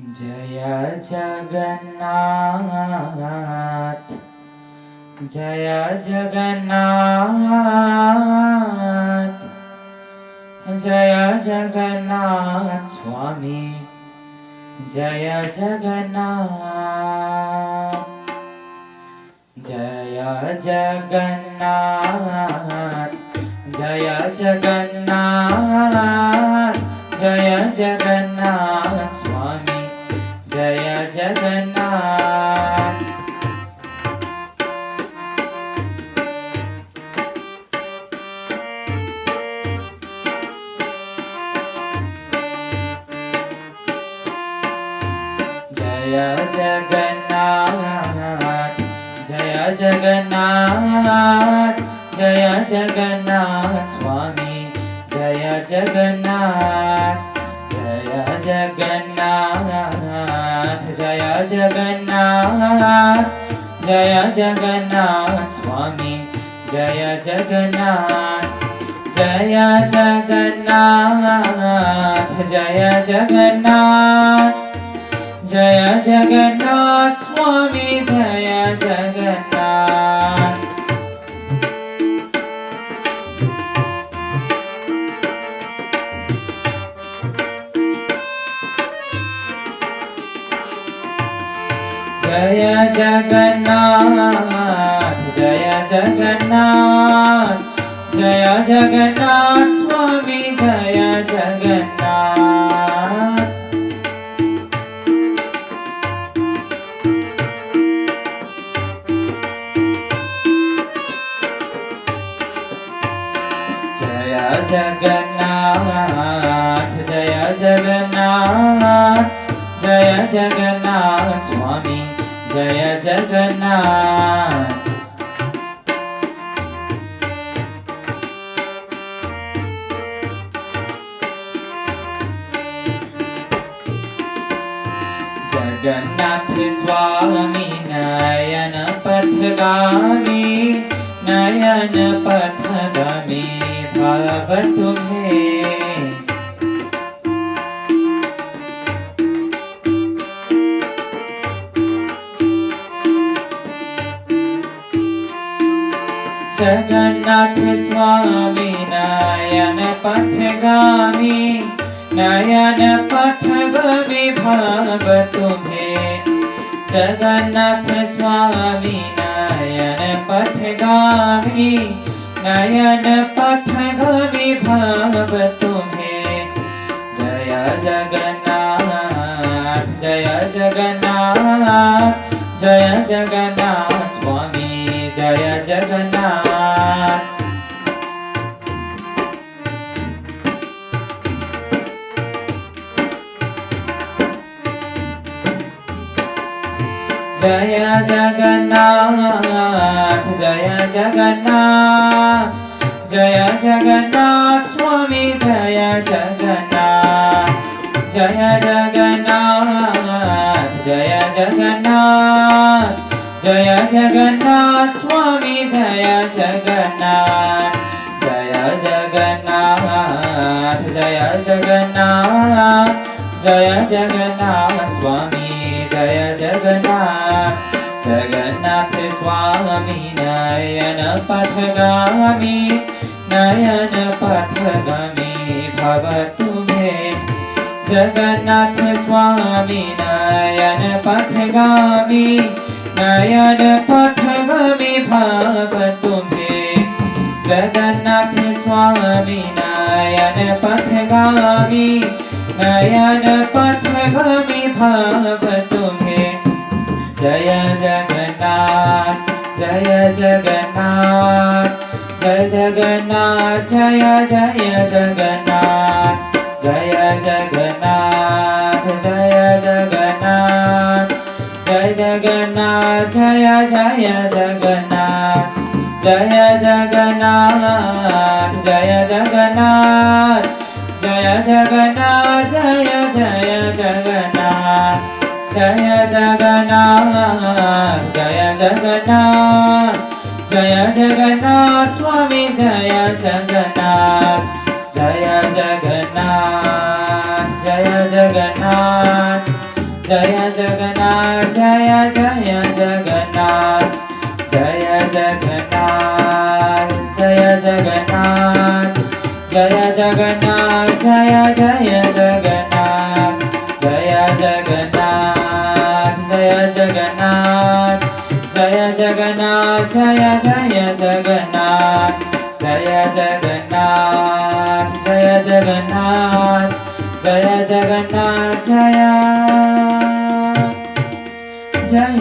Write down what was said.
जय जगन्नाथ जय जगन्नाथ जय जगन्नाथ स्वामी जय जगन्नाथ जय जगन्नाथ जय जगन्नाथ जय जगन्नाथ स्वामी जय जगन्नाथ जय जगन्नाथ जय जगन्नाथ जय जगन्नाथ स्वामी जय जगन्नाथ जय जगन्नाथ जय जगन्नाथ जय जगन्नाथ स्वामी जय जगन्नाथ जय जगन्नाथ जय जगन्नाथ जय जगन्नाथ स्वामी जय जगन्नाथ जय जगन्नाथ जय जगन्नाथ जय जगन्नाथ स्वामी जय जगन्नाथ जय जगन्नाथ जय जगन्नाथ जय जगन्नाथ स्वामी जय जगन्नाथ जगन्नाथ स्वामी नयन पथगामी नयन पथगामी भाव तुम्हें जगन्नाथ स्वामी नयन पथगामी नयन पथगामी भाव तुम्हें जगन्नाथ स्वामी नयन पथगामी नयन पथगामी भाव तुम्हें जय जगन्नाथ जय जगन्नाथ जय जगन्नाथ स्वामी जय जगन्नाथ जय जगन्नाथ जय जगन्नाथ जय जगन्नाथ स्वामी जय जगन्नाथ जय जगन्नाथ जय जगन्नाथ जय जगन्नाथ स्वामी जय जगन्नाथ जय जगन्नाथ जय जगन्नाथ जय जगन्नाथ स्वामी जय जगन्नाथ जगन्नाथ स्वामी नयन पथगामी नयन पथगामी भव तुम्हें जगन्नाथ स्वामी नयन पथगामी नयन पथगामी भाव तुम्हें जगन्नाथ स्वामी नयन पथगामी नयन पथगामी भाव तुम्हें जय जगन्नाथ जय जगन्नाथ जय जगन्नाथ जय जय जगन्नाथ जय जगन्नाथ जय जगन्नाथ जय जगन्नाथ जय जय जगन्नाथ जय जगन्नाथ जय जगन्नाथ जय जगन्नाथ जय जय जगन्नाथ जय जगन्नाथ जय जगन्नाथ जय जगन्नाथ स्वामी जय जगन्नाथ जय जगन्नाथ जय जगन्नाथ जय जगन्नाथ जय जय जगन्नाथ जय जगन्नाथ जय जगन्नाथ जय जगन्नाथ जय जय जगन्नाथ जय जगन्नाथ जय जगन्नाथ जय जगन्नाथ जय जय जगन्नाथ जय जगन्नाथ जय जगन्नाथ जय जगन्नाथ जय जय